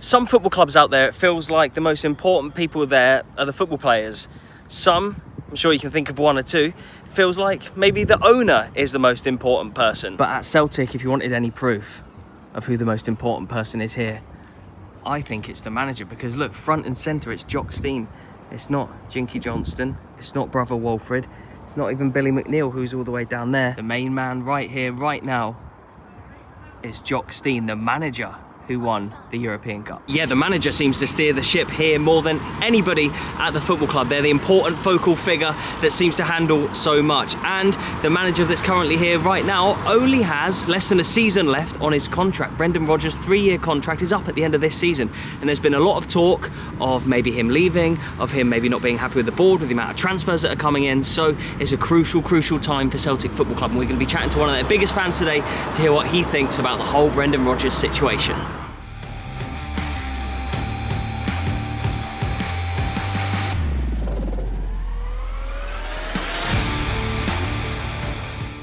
Some football clubs out there, it feels like the most important people there are the football players. Some, I'm sure you can think of one or two, feels like maybe the owner is the most important person. But at Celtic, if you wanted any proof of who the most important person is here, I think it's the manager, because look, front and centre, it's Jock Stein. It's not Jinky Johnston, it's not brother Walfred, it's not even Billy McNeil, who's all the way down there. The main man right here, right now, is Jock Stein, the manager who won the European Cup. Yeah, the manager seems to steer the ship here more than anybody at the football club. They're the important focal figure that seems to handle so much. And the manager that's currently here right now only has less than a season left on his contract. Brendan Rodgers' 3-year contract is up at the end of this season. And there's been a lot of talk of maybe him leaving, of him maybe not being happy with the board, with the amount of transfers that are coming in. So it's a crucial time for Celtic Football Club. And we're going to be chatting to one of their biggest fans today to hear what he thinks about the whole Brendan Rodgers situation.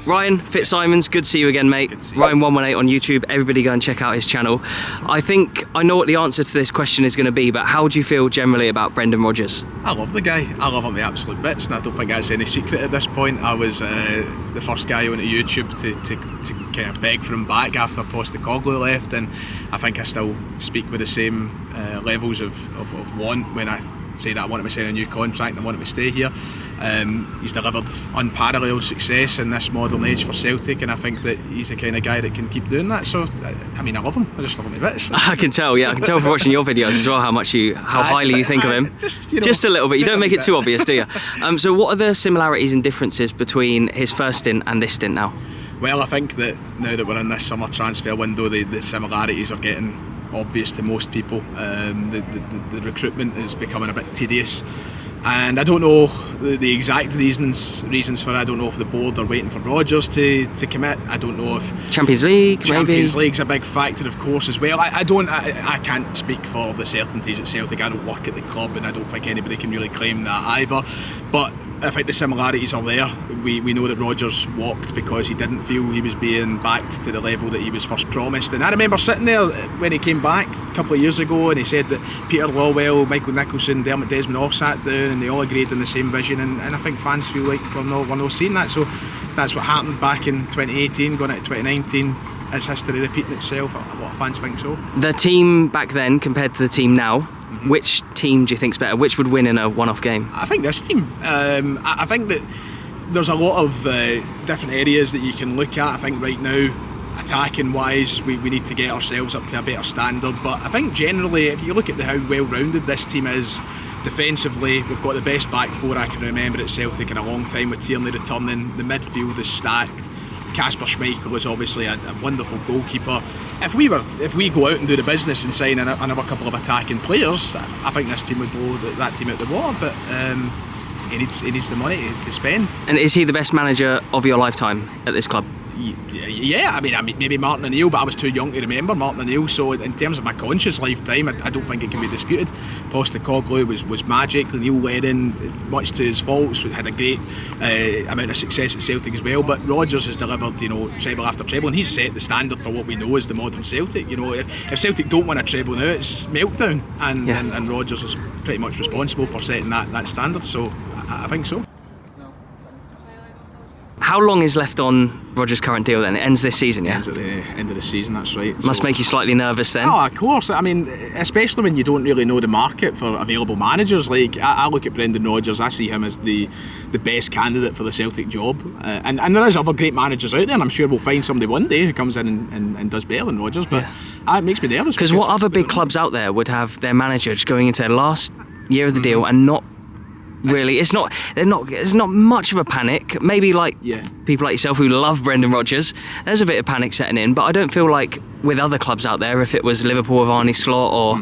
Ryan Fitzsimons, good to see you again, mate. Ryan118 on YouTube. Everybody go and check out his channel. I think I know what the answer to this question is going to be, but how do you feel generally about Brendan Rodgers? I love the guy. I love him the absolute bits, and I don't think that's any secret at this point. I was the first guy onto YouTube to kind of beg for him back after Postecoglou left, and I think I still speak with the same levels of want when I say that I want him to sign a new contract and I want him to stay here. He's delivered unparalleled success in this modern age for Celtic, and I think that he's the kind of guy that can keep doing that. So I mean, I love him. I just love him to bits. I can tell, yeah. I can tell from watching your videos as well how highly you think of him. Just a little bit. You don't make it too obvious, do you? So what are the similarities and differences between his first stint and this stint now? Well, I think that now that we're in this summer transfer window, the similarities are getting obvious to most people. The recruitment is becoming a bit tedious, and I don't know the exact reasons for it. I don't know if the board are waiting for Brodgers to commit. I don't know if Champions League's a big factor, of course, as well. I can't speak for the certainties at Celtic. I don't work at the club, and I don't think anybody can really claim that either, but I think the similarities are there. We know that Rodgers walked because he didn't feel he was being backed to the level that he was first promised. And I remember sitting there when he came back a couple of years ago, and he said that Peter Lawwell, Michael Nicholson, Dermot Desmond all sat down and they all agreed on the same vision. And I think fans feel like we're not seeing that. So that's what happened back in 2018, going into 2019. Is history repeating itself? A lot of fans think so. The team back then compared to the team now, which team do you think's better? Which would win in a one-off game? I think this team. I think that there's a lot of different areas that you can look at. I think right now, attacking wise, we need to get ourselves up to a better standard. But I think generally, if you look at how well-rounded this team is, defensively, we've got the best back four I can remember at Celtic in a long time, with Tierney returning. The midfield is stacked. Kasper Schmeichel is obviously a wonderful goalkeeper. If we go out and do the business and sign another couple of attacking players, I think this team would blow that team out the water. But he needs the money to spend. And is he the best manager of your lifetime at this club? Yeah, I mean maybe Martin O'Neill, but I was too young to remember Martin O'Neill, so in terms of my conscious lifetime, I don't think it can be disputed. Postecoglou was magic. Neil Lennon, much to his faults, had a great amount of success at Celtic as well, but Rodgers has delivered, treble after treble, and he's set the standard for what we know as the modern Celtic. If Celtic don't win a treble now, it's meltdown, and Rodgers is pretty much responsible for setting that standard, so I think so. How long is left on Rodgers' current deal then? It ends this season, yeah? Ends at the end of the season, that's right. Must make you slightly nervous then? Oh, of course. I mean, especially when you don't really know the market for available managers. Like, I look at Brendan Rodgers, I see him as the best candidate for the Celtic job. And there is other great managers out there, and I'm sure we'll find somebody one day who comes in and does better than Rodgers, but it makes me nervous. Because what other big clubs out there would have their manager just going into their last year of the deal and not really, there's not much of a panic. Maybe like people like yourself who love Brendan Rodgers, there's a bit of panic setting in, but I don't feel like with other clubs out there, if it was Liverpool with Arne Slot or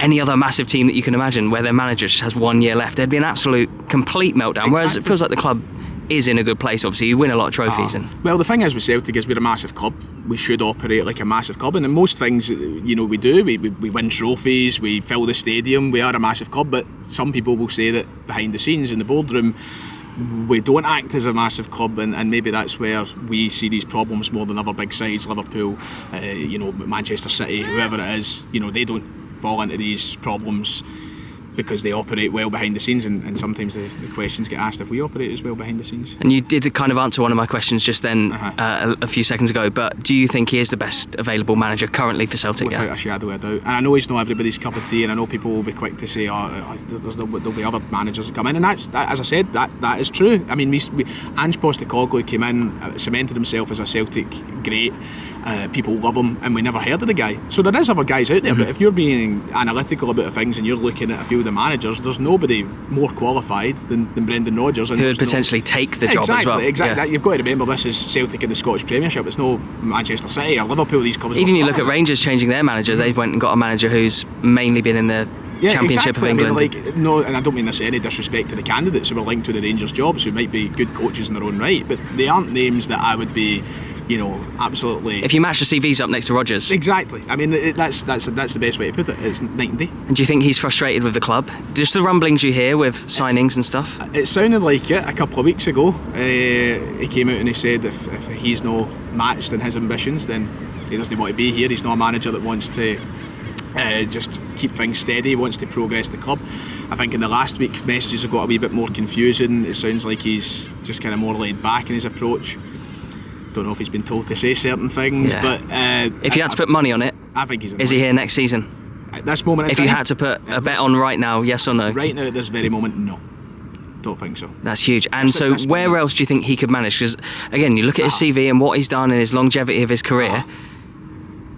any other massive team that you can imagine where their manager just has 1 year left, there'd be an absolute complete meltdown. Exactly. Whereas it feels like the club is in a good place. Obviously you win a lot of trophies. Well, the thing is with Celtic is we're a massive club. We should operate like a massive club, and in most things we do. We win trophies, we fill the stadium, we are a massive club, but some people will say that behind the scenes in the boardroom we don't act as a massive club, and maybe that's where we see these problems more than other big sides. Liverpool, Manchester City, whoever it is, they don't fall into these problems because they operate well behind the scenes, and sometimes the questions get asked if we operate as well behind the scenes. And you did kind of answer one of my questions just then a few seconds ago, but do you think he is the best available manager currently for Celtic? Without a shadow of a doubt. And I know he's not everybody's cup of tea, and I know people will be quick to say, there'll be other managers that come in, and that, as I said, that is true. I mean, Ange Postecoglou came in, cemented himself as a Celtic great. People love him, and we never heard of the guy. So there is other guys out there, but if you're being analytical about things and you're looking at a field of managers, there's nobody more qualified than Brendan Rodgers. Who would potentially take the job as well. Exactly. Yeah. You've got to remember, this is Celtic in the Scottish Premiership. It's no Manchester City or Liverpool. These clubs. Even you look at Rangers changing their manager, they've went and got a manager who's mainly been in the Championship of England. I mean, no, and I don't mean this any disrespect to the candidates who are linked to the Rangers jobs, who might be good coaches in their own right, but they aren't names that I would be, absolutely. If you match the CVs up next to Rodgers. Exactly. I mean, that's the best way to put it. It's night and day. And do you think he's frustrated with the club? Just the rumblings you hear with signings and stuff? It sounded like it a couple of weeks ago. He came out and he said if he's no matched in his ambitions, then he doesn't want to be here. He's not a manager that wants to just keep things steady. He wants to progress the club. I think in the last week messages have got a wee bit more confusing. It sounds like he's just kind of more laid back in his approach. Don't know if he's been told to say certain things, but if you had to put money on it, I think he's. Is he here next season? At this moment, if you had to put a bet on right now, yes or no? Right now, at this very moment, no. Don't think so. That's huge. And so, where else do you think he could manage? Because again, you look at his CV and what he's done and his longevity of his career.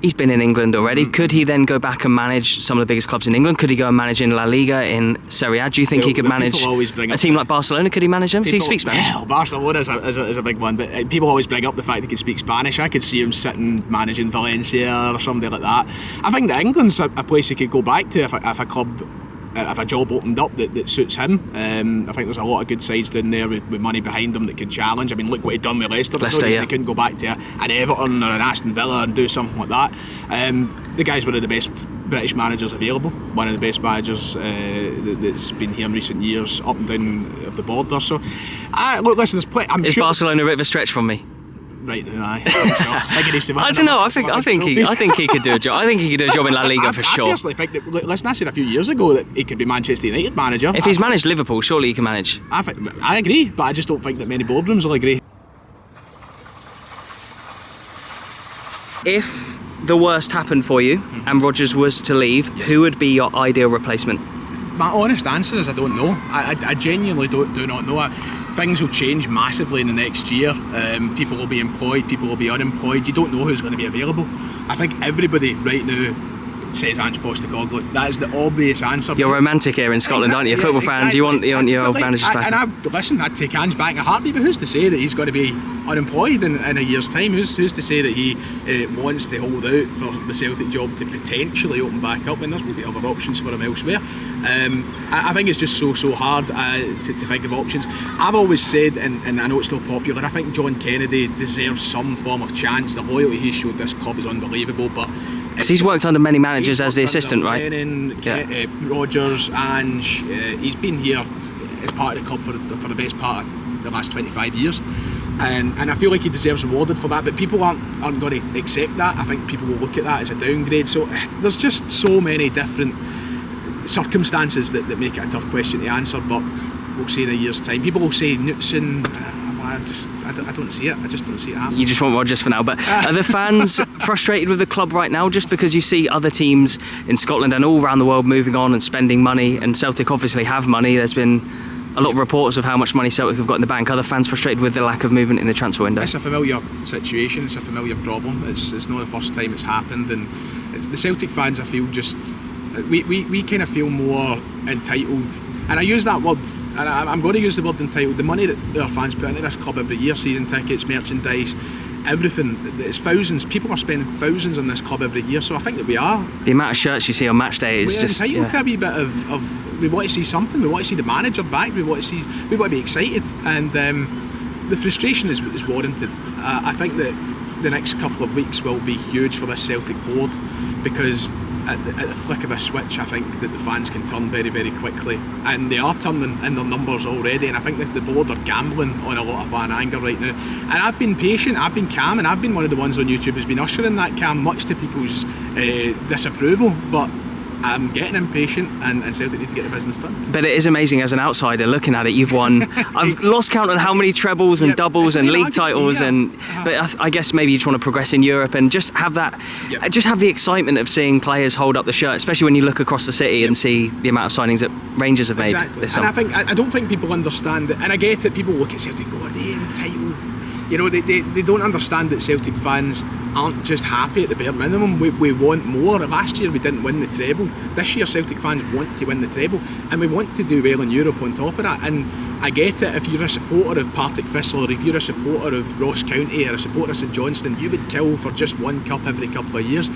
He's been in England already. Could he then go back and manage some of the biggest clubs in England? Could he go and manage in La Liga, in Serie A? Do you think he could manage a team like Barcelona? Could he manage them? Because he speaks Spanish. Well, Barcelona is a big one, but people always bring up the fact he can speak Spanish. I could see him sitting managing Valencia or somebody like that. I think that England's a place he could go back to if a club. If a job opened up that suits him. I think there's a lot of good sides down there with money behind them that can challenge. I mean, look what he'd done with Leicester. They couldn't go back to an Everton or an Aston Villa and do something like that. The guy's one of the best British managers available, one of the best managers that's been here in recent years, up and down of the border. So, look, listen, there's plenty. Is Barcelona a bit of a stretch from me? Right now, I think so. I don't know. I think he could do a job. I think he could do a job in La Liga for sure. I personally think that. Listen, I said a few years ago that he could be Manchester United manager. If he's managed Liverpool, surely he can manage. I agree, but I just don't think that many boardrooms will agree. If the worst happened for you and Rodgers was to leave, who would be your ideal replacement? My honest answer is I don't know. I genuinely do not know. Things will change massively in the next year. People will be employed, people will be unemployed. You don't know who's going to be available. I think everybody right now says Ange Postecoglou. That is the obvious answer. You're romantic here in Scotland, aren't you? Football fans, you want your old managers back. And I'd take Ange back in a heartbeat, but who's to say that he's going to be unemployed in a year's time? Who's to say that he wants to hold out for the Celtic job to potentially open back up when there's maybe other options for him elsewhere? I think it's just so hard to think of options. I've always said, and I know it's still popular, I think John Kennedy deserves some form of chance. The loyalty he showed this club is unbelievable, but because he's worked under many managers as the assistant, right? Brodgers, Ange, he's been here as part of the club for the best part of the last 25 years. And I feel like he deserves rewarded for that, but people aren't going to accept that. I think people will look at that as a downgrade. So there's just so many different circumstances that make it a tough question to answer, but we'll see in a year's time. People will say Knutson. I don't see it. I just don't see it happening. You just want Rodgers for now, but are the fans frustrated with the club right now just because you see other teams in Scotland and all around the world moving on and spending money, and Celtic obviously have money? There's been a lot of reports of how much money Celtic have got in the bank. Are the fans frustrated with the lack of movement in the transfer window? It's a familiar situation, it's a familiar problem. It's not the first time it's happened, and the Celtic fans, I feel, just we kind of feel more entitled, and I use that word, and I'm going to use the word entitled. The money that our fans put into this club every year, season tickets, merchandise, everything, it's thousands. People are spending thousands on this club every year, so I think that we are. The amount of shirts you see on match day is just entitled to a wee bit of we want to see something. We want to see the manager back. We want to be excited, and the frustration is warranted. I think that the next couple of weeks will be huge for this Celtic board, because at the flick of a switch, I think that the fans can turn very, very quickly, and they are turning in their numbers already. And I think that the board are gambling on a lot of fan anger right now. And I've been patient, I've been calm, and I've been one of the ones on YouTube who's been ushering that calm, much to people's disapproval. But I'm getting impatient, and Celtic need to get the business done. But it is amazing as an outsider looking at it. You've won. I've lost count on how many trebles and doubles and league titles, but I guess maybe you just want to progress in Europe and just have that, just have the excitement of seeing players hold up the shirt, especially when you look across the city and see the amount of signings that Rangers have made this summer. And I don't think people understand it. And I get it. People look at Celtic, go, they in title. You know, they don't understand that Celtic fans aren't just happy at the bare minimum. We want more. Last year we didn't win the treble. This year Celtic fans want to win the treble, and we want to do well in Europe on top of that. And I get it, if you're a supporter of Partick Thistle, or if you're a supporter of Ross County or a supporter of St Johnstone, you would kill for just one cup every couple of years.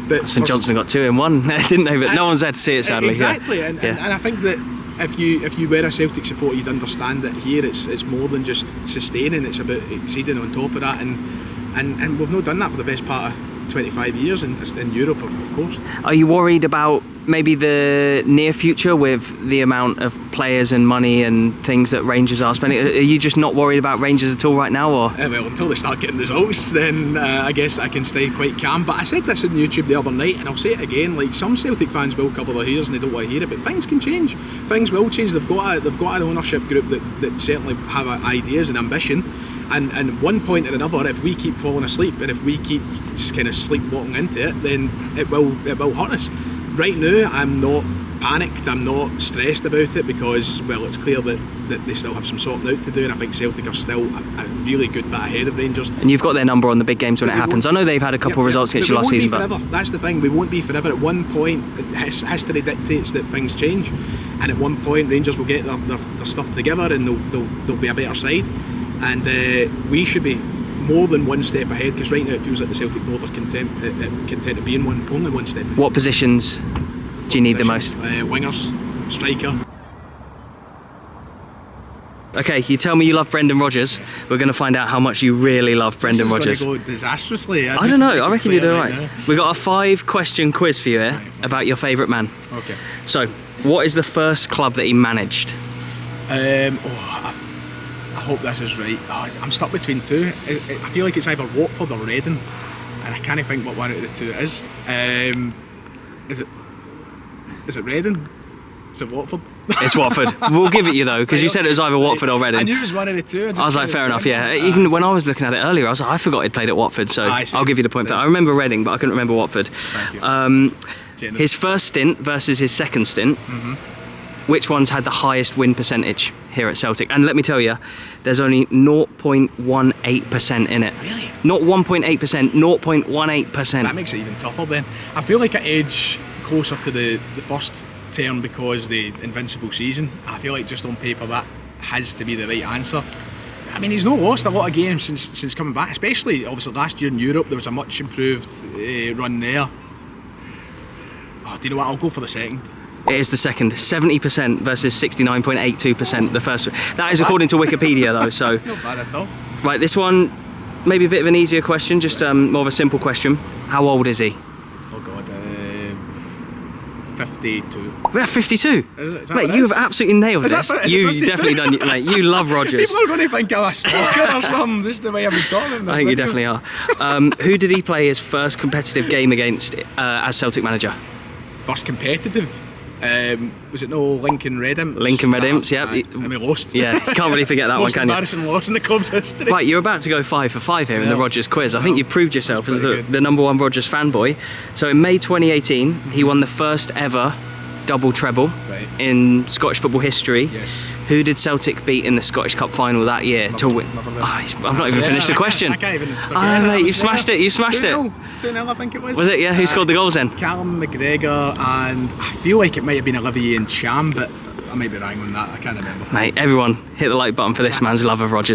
But St Johnstone got 2 in 1, didn't they? But no one's had to see it, sadly. Exactly, and I think that if you were a Celtic supporter, you'd understand that here it's more than just sustaining, it's about exceeding on top of that, and we've not done that for the best part of 25 years in Europe, of course. Are you worried about maybe the near future with the amount of players and money and things that Rangers are spending? Are you just not worried about Rangers at all right now? Or well, until they start getting results, then I guess I can stay quite calm. But I said this on YouTube the other night, and I'll say it again, like, some Celtic fans will cover their ears and they don't want to hear it, but things can change. Things will change. They've got an ownership group that certainly have ideas and ambition. And one point or another, if we keep falling asleep and if we keep just kind of sleepwalking into it, then it will hurt us. Right now, I'm not panicked, I'm not stressed about it, because, well, it's clear that they still have some sorting out to do, and I think Celtic are still a really good bit ahead of Rangers. And you've got their number on the big games when it happens. I know they've had a couple of results against you last season, but that's the thing, we won't be forever. At one point, history dictates that things change, and at one point Rangers will get their stuff together and they'll be a better side. And we should be more than one step ahead, because right now it feels like the Celtic board are content to be in only one step ahead. What positions do you need the most? Wingers, striker. Okay, you tell me you love Brendan Rodgers. Yes. We're going to find out how much you really love Brendan Rodgers. This is going to go disastrously. I don't know. I reckon you do all right. We've got a 5-question quiz for you here about your favourite man. Okay. So, what is the first club that he managed? I hope this is right. I'm stuck between two. I feel like it's either Watford or Reading, and I can't think what one out of the two it is. Is it Reading? Is it Watford? It's Watford. We'll give it you though, because you said it was either Watford or Reading. I knew it was one of the two. I was like, fair enough, yeah. Even when I was looking at it earlier, I was like, I forgot he'd played at Watford, so I'll give you the point for that. I remember Reading, but I couldn't remember Watford. Thank you. His first stint versus his second stint. Which one's had the highest win percentage here at Celtic? And let me tell you, there's only 0.18% in it. Really? Not 1.8%, 0.18%. That makes it even tougher then. I feel like I edge closer to the first term because the invincible season. I feel like just on paper that has to be the right answer. I mean, he's not lost a lot of games since coming back, especially obviously last year in Europe. There was a much improved run there. Do you know what? I'll go for the second. It is the second, 70% versus 69.82% the first. That is according to Wikipedia though, so. Not bad at all. Right, this one, maybe a bit of an easier question, just more of a simple question. How old is he? Oh God, 52. We're 52? Is mate, you have absolutely nailed this. You've definitely done, mate, you love Rodgers. People are going to think I'm a stalker or something, just the way I've been talking. I think you definitely are. Who did he play his first competitive game against as Celtic manager? First competitive? Was it no Lincoln Red Imps? Lincoln Red Imps, yeah. And we lost. Yeah, can't really forget that one, can you? Most embarrassing loss in the club's history. Right, you're about to go 5 for 5 here in the Rodgers quiz. I think you've proved yourself as the #1 Rodgers fanboy. So in May 2018, he won the first ever double treble in Scottish football history. Yes. Who did Celtic beat in the Scottish Cup final that year to win? I've not even finished the question. I can't even forget mate, you smashed it, you smashed it. 2-0, I think it was. Was it? Yeah, who scored the goals then? Callum McGregor, and I feel like it might have been Olivier Ncham, but I might be wrong on that, I can't remember. Mate, everyone hit the like button for this man's love of Rodgers.